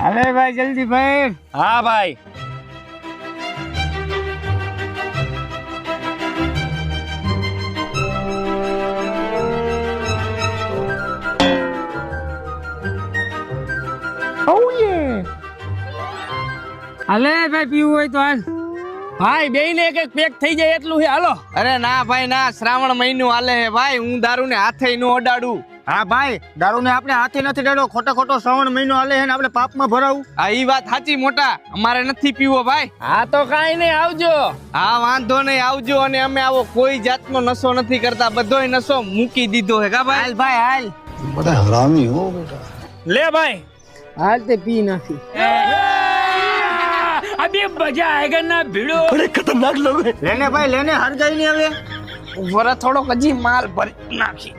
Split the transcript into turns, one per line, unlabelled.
અરે ભાઈ જલ્દી ભાઈ.
હા ભાઈ.
હાલે ભાઈ પીવું હોય તો હાલ.
ભાઈ બેયને એક એક પેક થઈ જાય એટલું છે, હાલો.
અરે ના ભાઈ ના, શ્રાવણ મહિનો હાલે હે ભાઈ, હું દારૂ ને હાથે નો અડાડું.
હા ભાઈ દારૂ ને આપણે હાથે નથી ડેડો, ખોટો શ્રાવણ મહિનો હાલે છે ને આપણે પાપમાં ભરાવું.
આ ઈ વાત સાચી મોટા, અમારે નથી પીવો ભાઈ.
હા તો કાઈ નહીં, આવજો.
હા વાંધો નહીં, આવજો. અને અમે આવો કોઈ જાતનો નશો નથી કરતા, બધોય નશો મૂકી દીધો હે કા ભાઈ.
હાલ ભાઈ હાલ.
बड़ा हरामी हो बेटा।
લે ભાઈ.
હાલ તે પી નાખી.
અબે મજા આયેગા ના ભીડો.
बड़े खतरनाक लोग हैं।
લેને ભાઈ લેને, હરગાઈ નહીં હવે.
વરા થોડોક હજી માલ ભરી નાખી.